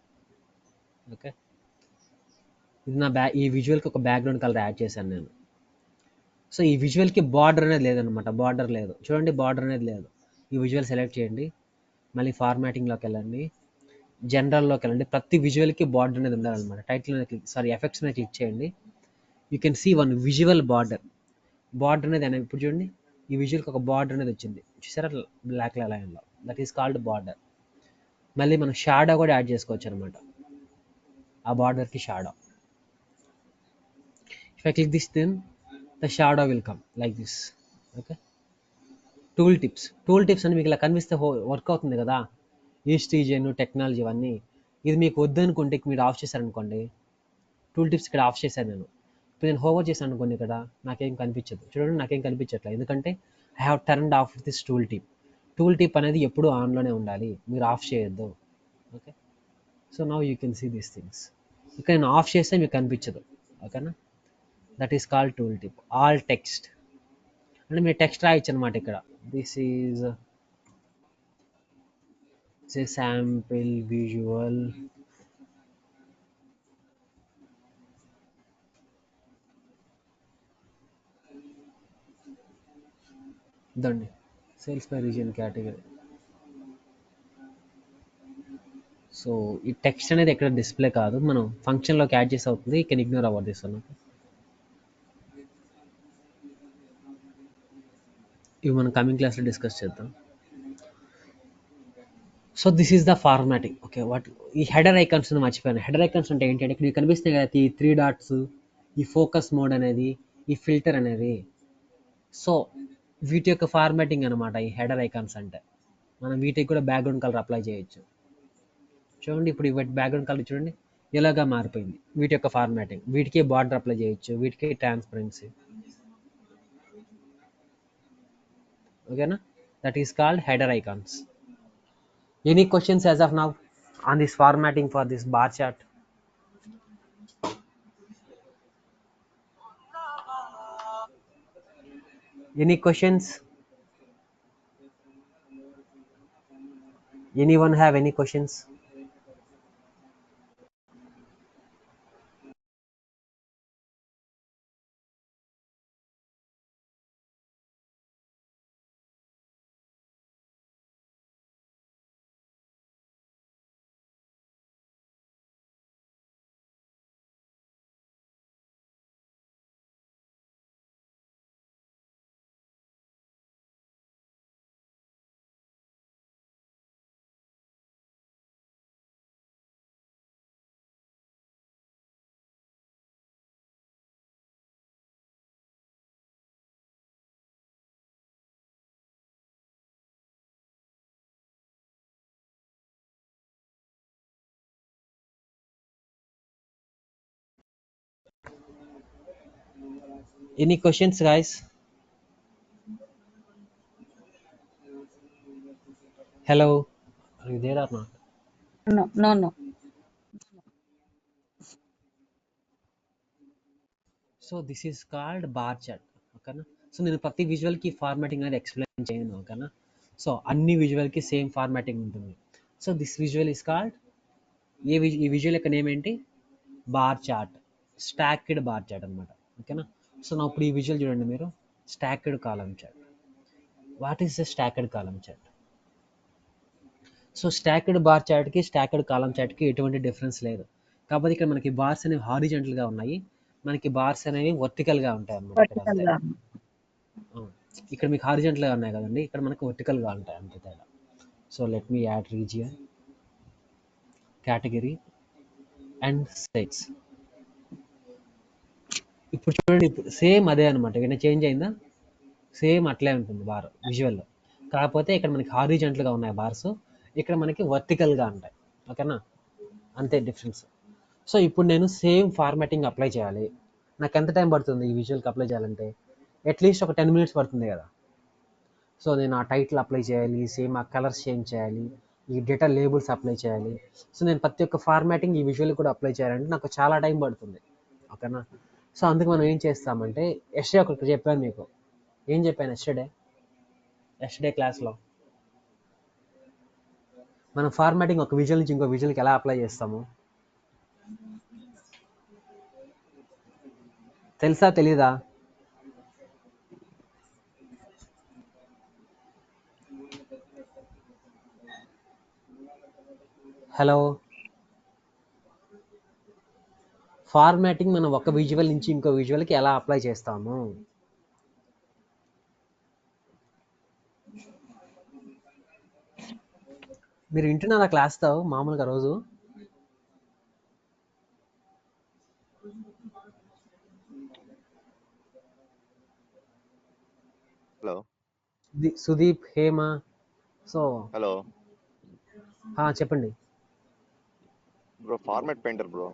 Okay, ఇది నా ఈ విజువల్కి ఒక బ్యాక్గ్రౌండ్ కలర్ యాడ్ చేశాను నేను. సో ఈ విజువల్కి బార్డర్ అనేది లేదనమాట, బార్డర్ లేదు చూడండి, బార్డర్ అనేది లేదు. ఈ విజువల్ సెలెక్ట్ చేయండి, మళ్ళీ ఫార్మాటింగ్లోకి వెళ్ళండి, జనరల్లోకి వెళ్ళండి. ప్రతి విజువల్కి బార్డర్ అనేది ఉండాలన్నమాట. టైటిల్ అనేది ఎఫెక్ట్స్ మీద క్లిక్ చేయండి. You can see one visual border. Border అనేది ఇప్పుడు చూడండి, ఈ విజువల్కి ఒక బార్డర్ అనేది వచ్చింది చూసారా, బ్లాక్ లైన్లో. That is called border. మళ్ళీ మనం షాడో కూడా యాడ్ చేసుకోవచ్చు అనమాట, ఆ బార్డర్కి shadow. If I click this then the shadow will come like this. Okay, tool tips అని మీకు ఇలా కనిపిస్తే వర్క్ అవుతుంది కదా, ఈస్ట్ రీజియన్, టెక్నాలజీ ఇవన్నీ. ఇది మీకు వద్దనుకుంటే మీరు ఆఫ్ చేశారనుకోండి, టూల్ టిప్స్ ఇక్కడ ఆఫ్ చేశాను నేను. ఇప్పుడు నేను హోవర్ చేశాను అనుకోండి, ఇక్కడ నాకేం కనిపించదు చూడండి, నాకేం కనిపించట్లేదు, ఎందుకంటే I have turned off this tool tip అనేది ఎప్పుడూ ఆన్లోనే ఉండాలి, మీరు ఆఫ్ చేయొద్దు. Okay, so now you can see these things. ఇక్కడ నేను ఆఫ్ చేస్తే మీకు కనిపించదు. ఓకేనా, that is called tool tip. All text అంటే మీరు టెక్స్ట్ రాయొచ్చు అనమాట ఇక్కడ. దిస్ ఈజ్ శాంపిల్ విజువల్ దండి, sales by region category. So ఈ టెక్స్ట్ అనేది ఎక్కడ డిస్ప్లే కాదు, మనం ఫంక్షన్లోకి యాడ్ చేసి అవుతుంది. యూ కెన్ ఇగ్నోర్ అవ్వదు దిస్ అన్నమాట. ఇవి మనం కమింగ్ క్లాస్లో డిస్కస్ చేద్దాం. So this is the formatting. Okay, what ఈ హెడర్ ఐకాన్స్ మర్చిపోయాను. హెడర్ ఐకాన్స్ అంటే ఏంటంటే ఇక్కడ మీకు కనిపిస్తున్నాయి కదా, ఈ 3 డాట్స్, ఈ ఫోకస్ మోడ్ అనేది, ఈ ఫిల్టర్ అనేది. సో వీటి యొక్క ఫార్మాటింగ్ అనమాట ఈ హెడర్ ఐకాన్స్ అంటే. మనం వీటికి కూడా బ్యాక్గ్రౌండ్ కలర్ అప్లై చేయొచ్చు. చూడండి, ఇప్పుడు వీటి బ్యాక్గ్రౌండ్ కలర్ చూడండి ఎలాగా మారిపోయింది. వీటి యొక్క ఫార్మాటింగ్, వీటికి బార్డర్ అప్లై చేయొచ్చు, వీటికి ట్రాన్స్పరెన్సీ. ఓకేనా, that is called header icons. Any questions as of now on this formatting for this bar chart? Any questions? Anyone have any questions? Any questions, guys? Hello, are you there or not? No. So this is called bar chart. ఓకేనా, సో నేను ప్రతి విజువల్కి ఫార్మాటింగ్ అనేది ఎక్స్ప్లెయిన్ చేయను. ఓకేనా, సో అన్ని విజువల్కి సేమ్ ఫార్మాటింగ్ ఉంటుంది. So this visual is called, ఈ విజువల్ యొక్క నేమ్ ఏంటి? Bar chart, stacked bar chart అనమాట. ఓకేనా, సో నా ఇప్పుడు ఈ విజువల్ చూడండి మీరు, stacked column chart. What is the stacked column chart? So stacked bar చార్ట్కి స్టాక్డ్ కాలమ్ చార్ట్కి ఎటువంటి డిఫరెన్స్ లేదు. కాకపోతే ఇక్కడ మనకి బార్స్ అనేవి హారిజాంటల్గా ఉన్నాయి, మనకి బార్స్ అనేవి వర్టికల్గా ఉంటాయి అన్నమాట. ఇక్కడ మీకు హారిజాంటల్గా ఉన్నాయి కదండి, ఇక్కడ మనకు వర్టికల్గా ఉంటాయి అంతే తేడా. So let me add region, category and sites. ఇప్పుడు చూడండి, ఇప్పుడు సేమ్ అదే అనమాట, ఏమైనా చేంజ్ అయిందా? సేమ్ అట్లే ఉంటుంది బార్ విజువల్లో, కాకపోతే ఇక్కడ మనకి హారిజాంటల్గా ఉన్నాయి బార్స్, ఇక్కడ మనకి వర్టికల్గా ఉంటాయి. ఓకేనా, అంతే డిఫరెన్స్. సో ఇప్పుడు నేను సేమ్ ఫార్మాటింగ్ అప్లై చేయాలి. నాకు ఎంత టైం పడుతుంది ఈ విజువల్కి అప్లై చేయాలంటే? అట్లీస్ట్ ఒక 10 మినిట్స్ పడుతుంది కదా. సో నేను ఆ టైటిల్ అప్లై చేయాలి, సేమ్ ఆ కలర్స్ చేంజ్ చేయాలి, ఈ డేటా లేబుల్స్ అప్లై చేయాలి. సో నేను ప్రతి ఒక్క ఫార్మాటింగ్ ఈ విజువల్ కూడా అప్లై చేయాలంటే నాకు చాలా టైం పడుతుంది. ఓకేనా? సో అందుకు మనం ఏం చేస్తామంటే, ఎస్టర్డే ఒకటి చెప్పాను మీకు. ఏం చెప్పాను ఎస్టర్డే క్లాస్లో? మనం ఫార్మాటింగ్ ఒక విజువల్ నుంచి ఇంకో విజువల్కి ఎలా అప్లై చేస్తాము తెలుసా తెలీదా? హలో, ఫార్మాటింగ్ మనం ఒక విజువల్ నుంచి ఇంకో విజువల్కి ఎలా అప్లై చేస్తాము? మీరు వింటున్నారా క్లాస్తో మామూలుగా రోజు? Hello Sudeep, Hema. So hello చెప్పండి. Bro, format painter bro.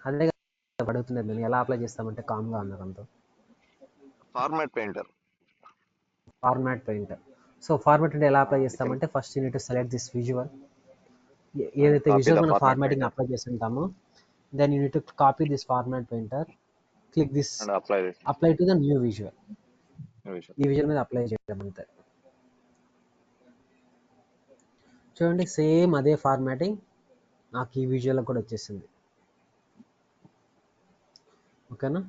అదే అడుగుతున్నది నేను, ఎలా అప్లై చేస్తామంటే కామ్గా అన్నారు అంతా. Format painter. Format painter. So format అంటే ఎలా అప్లై చేస్తామంటే, first unit select this visual. ఏదైతే కాపీ విజువల్ ద మనం ఫార్మాట్ ఫార్మాటింగ్ పెయింటర్ అప్లై చేస్తుంటామో, then unit copy this format painter, click this and apply apply to the new visual. విషయం. ఈ విజువల్ మీద అప్లై చేయడం అంతే. చూడండి, సేమ్ అదే ఫార్మాటింగ్ నాకు ఈ విజువల్ కూడా వచ్చేసింది. ఓకేనా?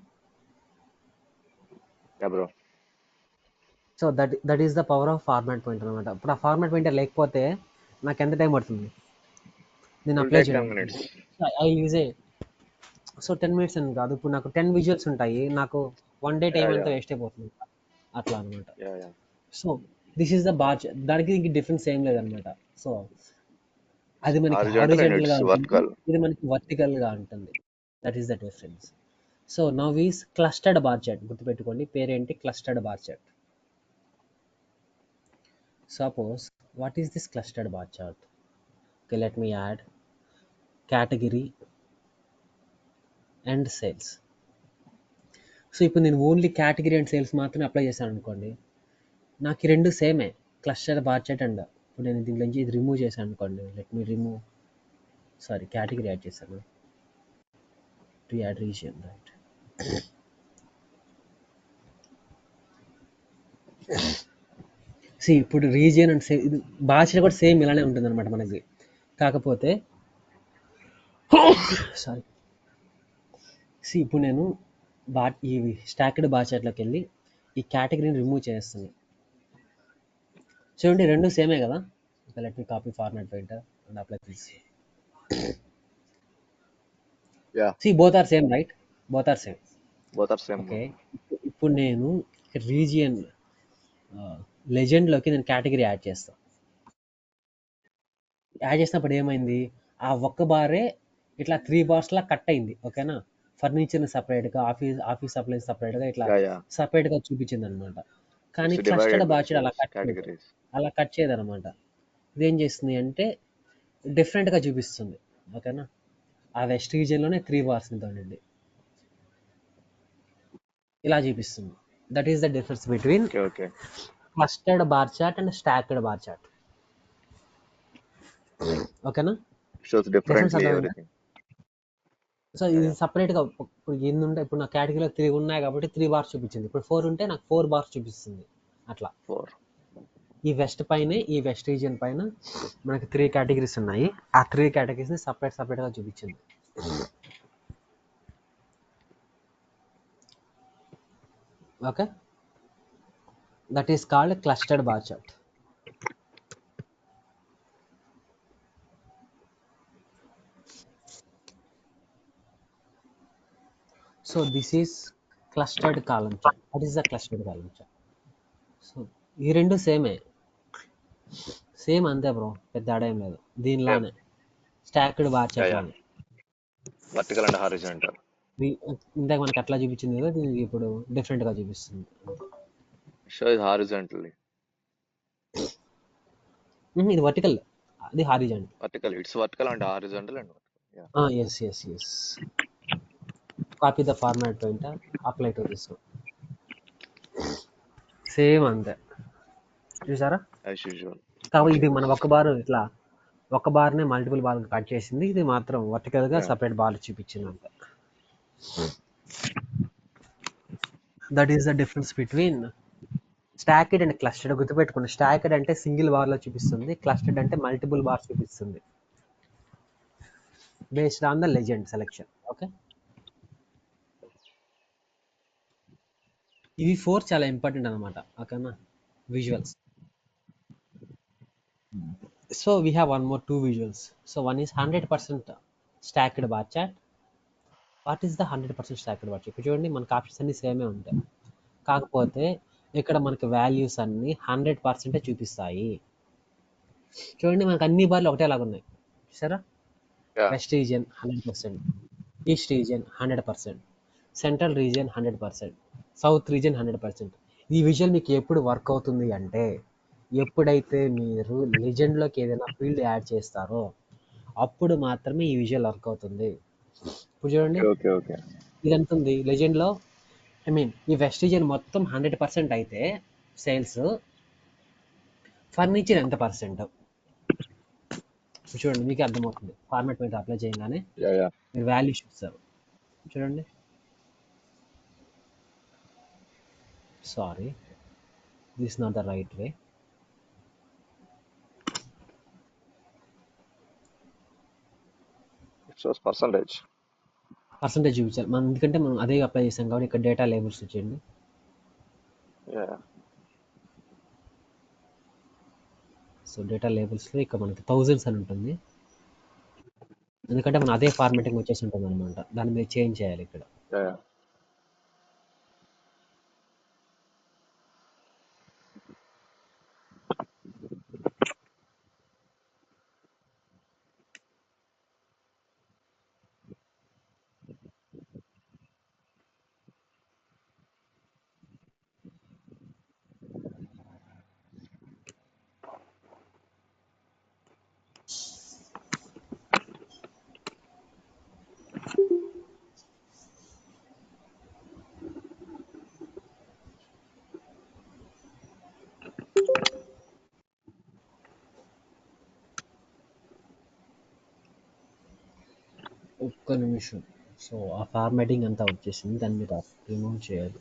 Yeah bro. So that is the power of format pointer అనమాట. ఇప్పుడు ఆ ఫార్మాట్ పాయింటర్ లేకపోతే నాకు ఎంత టైం పడుతుంది నేను విల్ అప్లై టేక్ 10 చేయడానికి? minutes. I use a. So 10 minutes అని కాదు, ఇప్పుడు నాకు 10 విజువల్స్ ఉంటాయి, నాకు 1 డే టైం యా అంతా యా వేస్ట్ అయిపోతుంది అట్లా అనమాట. Yeah yeah so this is the bar. దానికి ఇంక డిఫరెన్స్ ఏం లేదనమాట. సో అది మనకి హారిజాంటల్ అండ్ హారిజాంటల్గా ఇట్స్ ఉంటుంది, వర్టికల్. ఇది మనకి వర్టికల్గా ఉంటుంది. That is the difference. So now is clustered bar chart. గుర్తుపెట్టుకోండి, పేరేంటి? Clustered bar chart. Suppose, what is this clustered bar chart? Okay, let me add category and sales. So ఇప్పుడు నేను ఓన్లీ కేటగిరీ అండ్ సేల్స్ మాత్రమే అప్లై చేశాను అనుకోండి, నాకు ఈ రెండు సేమే, క్లస్టర్ బార్ చార్ట్. అండ్ ఇప్పుడు నేను దీంట్లో నుంచి ఇది రిమూవ్ చేశాను అనుకోండి, let me remove, sorry category add చేశాను, టు యాడ్ రీజియన్, రైట్. ఇప్పుడు రీజియన్ అండ్ సేల్, ఇది బార్ చార్ట్ కూడా సేమ్ ఇలానే ఉంటుంది అనమాట మనకి. కాకపోతే సారీ, ఇప్పుడు నేను ఈ స్టాక్డ్ బార్ చార్ట్లోకి వెళ్ళి ఈ కేటగిరీని రిమూవ్ చేస్తాను. చూడండి, రెండు సేమే కదా. Let me copy format painter and apply this. Ya both are same, right? Both are same. Both are same. Okay, ఇప్పుడు నేను రీజియన్ లెజెండ్లోకి నేను కేటగిరీ యాడ్ చేస్తాను. యాడ్ చేసినప్పుడు ఏమైంది, ఆ ఒక్క బారే ఇట్లా 3 బార్స్లా కట్ అయింది. ఓకేనా? ఫర్నిచర్ని సపరేట్గా, ఆఫీస్ సప్లైస్ సపరేట్గా, ఇట్లా యా యా సపరేట్గా చూపించింది అనమాట. కానీ it's clustered divided by bar chart అలా కట్ చేయదు, కేటగిరీస్. అలా కట్ చేయదనమాట. ఇదేం చేస్తుంది అంటే డిఫరెంట్గా చూపిస్తుంది. ఓకేనా? ఆ వెస్ట్ రీజియన్లోనే 3 బార్స్ ఉందండి, ఇలా చూపిస్తుంది. That is the difference between okay okay. Clustered bar chart and stacked bar chart. ఓకేనా? షోస్ డిఫరెన్స్ డిఫరెంట్లీ అర్థమైందా? ఎవ్రీథింగ్. సో ఇది సపరేట్గా, ఇప్పుడు ఎన్ని ఉంటాయి, ఇప్పుడు నా కేటగిరీలో 3 ఉన్నాయి కాబట్టి 3 బార్స్ చూపించింది. ఇప్పుడు 4 ఉంటే నాకు 4 బార్స్ చూపిస్తుంది. అట్లా 4. ఈ వెస్ట్ పైన, ఈ వెస్ట్ రీజియన్ పైన మనకి 3 కేటగిరీస్ ఉన్నాయి. ఆ 3 కేటగిరీస్ని సపరేట్గా చూపించింది. Okay, that is called clustered bar chart. So this is clustered column chart. What is the clustered column chart? So ఈ రెండు సేమే, సేమ్ అంతే బ్రో, పెద్ద తేడా ఏం లేదు. దీనిలానే స్టాక్డ్ బార్ యా చార్ట్ యా లానే వర్టికల్ అండ్ హారిజాంటల్. ఇందాక మనకి అట్లా చూపించింది కదా, దీనికి ఇప్పుడు డిఫరెంట్గా చూపిస్తుంది. Shows horizontally. ఇది వర్టికల్, అది horizontal. Vertical, it's vertical and horizontal and yes. Copy the format point, apply to this one. Same అంతే, చూసారా? As usual. కాబట్టి ఓకే. ఇది మనం ఒక బార్ ఇట్లా ఒక బార్నే మల్టిపుల్ బార్ కట్ చేసింది, ఇది మాత్రం వర్టికల్గా యా. సపరేట్ బార్ చూపించింది అంతే. That is the difference between stacked and clustered. గుర్తుపెట్టుకోండి, స్టాకెడ్ అంటే సింగిల్ బార్లో చూపిస్తుంది, క్లస్టర్డ్ అంటే మల్టిపుల్ బార్ చూపిస్తుంది, based on the legend selection. Okay, ఇవి 4 చాలా ఇంపార్టెంట్ అనమాట. ఓకేనా, visuals. So we have one more 2 visuals. So one is 100% stacked bar chart. What is the 100% stacked bar chart? ఇప్పుడు చూడండి, మనకు ఆప్షన్స్ అన్ని సేమే ఉంటాయి, కాకపోతే ఇక్కడ మనకి వాల్యూస్ అన్ని 100% చూపిస్తాయి. చూడండి, మనకు అన్ని బార్లు ఒకటేలాగా ఉన్నాయి, చూసారా? Yeah. West region 100%, east region 100%, central region 100%, south region 100%. ఈ విజువల్ మీకు ఎప్పుడు వర్క్ అవుతుంది అంటే, ఎప్పుడైతే మీరు లెజెండ్లోకి ఏదైనా ఫీల్డ్ యాడ్ చేస్తారో అప్పుడు మాత్రమే ఈ విజువల్ వర్క్ అవుతుంది. ఇప్పుడు చూడండి, ఓకే. ఇది ఎంత ఉంది లెజెండ్లో, ఈ వెస్ట్ రీజియన్ మొత్తం 100% అయితే సేల్స్, ఫర్నిచర్ ఎంత పర్సెంట్ చూడండి, మీకు అర్థమవుతుంది. ఫార్మాట్ మీద అప్లై చేయగానే యా. మీరు వాల్యూస్ చూస్తారు. చూడండి, sorry, this not the right way. It shows percentage. Percentage చూపించాలి మనం, ఎందుకంటే మనం అదే అప్లై చేసాం కాబట్టి. ఇక్కడ డేటా లేబుల్స్ వచ్చేయండి. యా. సో డేటా లేబుల్స్లో ఇక్కడ మనకి థౌజండ్స్ అని ఉంటుంది, ఎందుకంటే మనం అదే ఫార్మాటింగ్ వచ్చేసి ఉంటుంది అనమాట. దాన్ని మీరు చేంజ్ చేయాలి ఇక్కడ. యా. ఒక్క నిమిషం. సో ఆ ఫార్మాటింగ్ అంతా వచ్చేసింది, దాన్ని మీరు రిమూవ్ చేయాలి.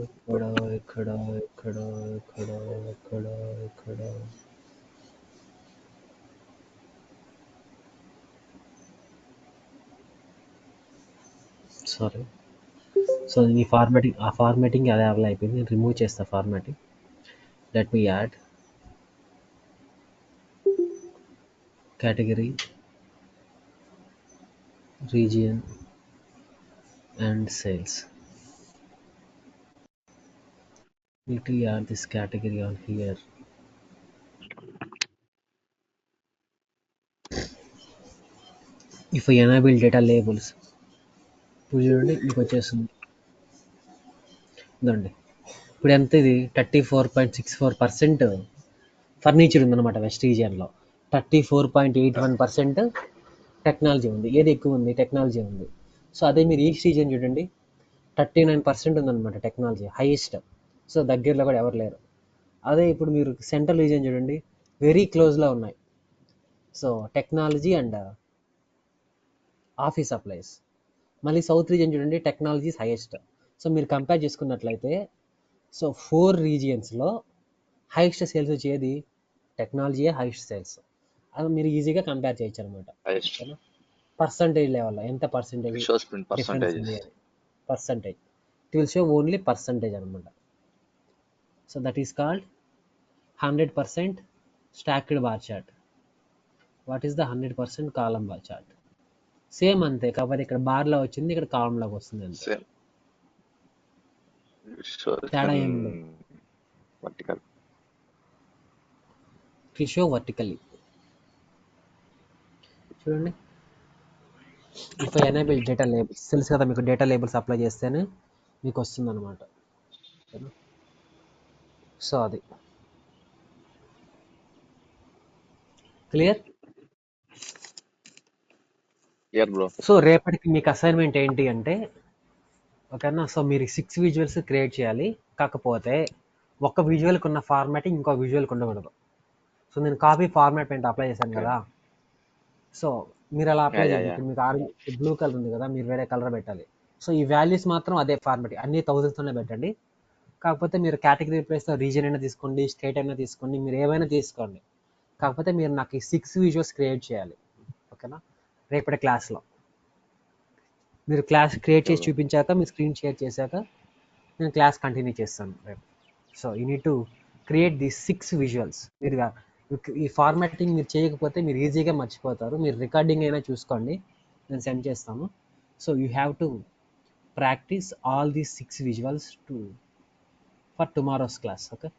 ఇక్కడ ఇక్కడ ఇక్కడ ఇక్కడ ఇక్కడ ఇక్కడ సారీ. సో ఈ ఫార్మాటింగ్, ఆ ఫార్మాటింగ్ అదే అవైల్ అయిపోయింది. నేను రిమూవ్ చేస్తా formatting. Let me add category, region and sales. Need to add this category on here. If I enable data labels, ఇప్పుడు చూడండి మీకు వచ్చేస్తుంది. ఇదండి, ఇప్పుడు ఎంత ఇది 34.64% ఫర్నిచర్ ఉందన్నమాట వెస్ట్ రీజియన్లో. 34.81% టెక్నాలజీ ఉంది. ఏది ఎక్కువ ఉంది? టెక్నాలజీ ఉంది. సో అదే మీరు ఈస్ట్ రీజియన్ చూడండి, 39% ఉందన్నమాట టెక్నాలజీ, హైయెస్ట్. సో దగ్గరలో కూడా ఎవరు లేరు. అదే ఇప్పుడు మీరు సెంట్రల్ రీజియన్ చూడండి, వెరీ క్లోజ్లో ఉన్నాయి. So technology and office supplies. మళ్ళీ సౌత్ రీజియన్ చూడండి, టెక్నాలజీస్ హైయెస్ట్. సో మీరు కంపేర్ చేసుకున్నట్లయితే, సో 4 రీజియన్స్లో హైయెస్ట్ సేల్స్ వచ్చేది టెక్నాలజీయే హైయెస్ట్ సేల్స్. అది మీరు ఈజీగా కంపేర్ చేయొచ్చు అనమాట. హైయెస్ట్. పర్సంటేజ్ లెవెల్లో ఎంత percentage it shows difference percentages. ఉంది అని. Percentage, it will show only percentage అనమాట. So that is called 100% stacked bar chart. What is the 100% column bar chart? Same అంతే, కాబట్టి ఇక్కడ బార్లో వచ్చింది, ఇక్కడ కాలంలోకి వస్తుంది అంతే. సేమ్. ఇట్ షోస్ తేడా ఇన్ ఏం లేదు. వర్టికల్. It show vertically. చూడండి, if I enable data labels, తెలుసు కదా మీకు, డేటా లేబుల్స్ అప్లై చేస్తేనే మీకు వస్తుంది అనమాట. సో అది క్లియర్. Clear bro. సో రేపటికి మీకు అసైన్మెంట్ ఏంటి అంటే, ఓకేనా, సో మీరు 6 విజువల్స్ క్రియేట్ చేయాలి. కాకపోతే ఒక విజువల్కి ఉన్న ఫార్మాటింగ్ ఇంకో విజువల్కి ఉండకూడదు. సో నేను కాపీ ఫార్మాట్ పెయింట్ అప్లై చేశాను ఓకే. కదా, సో మీరు అలా అప్లై యా చేయండి. యా ఇప్పుడు మీకు బ్లూ కలర్ ఉంది కదా, మీరు వేరే కలర్ పెట్టాలి. సో ఈ వాల్యూస్ మాత్రం అదే ఫార్మాట్, అన్ని థౌజండ్స్తోనే పెట్టండి. కాకపోతే మీరు కేటగిరీ ప్లేస్లో రీజన్ అయినా తీసుకోండి, స్టేట్ అయినా తీసుకోండి, మీరు ఏమైనా తీసుకోండి. కాకపోతే మీరు నాకు ఈ 6 విజువల్స్ క్రియేట్ చేయాలి. ఓకేనా, రేపటి క్లాస్లో మీరు క్లాస్ క్రియేట్ చేసి చూపించాక, మీరు స్క్రీన్ షేర్ చేశాక నేను క్లాస్ కంటిన్యూ చేస్తాను రేపు. So you need to create the 6 visuals. మీరు ఈ ఫార్మాటింగ్ మీరు చేయకపోతే మీరు ఈజీగా మర్చిపోతారు. మీరు రికార్డింగ్ అయినా చూసుకోండి, నేను సెండ్ చేస్తాను. So you have to practice all these 6 visuals for tomorrow's class. Okay.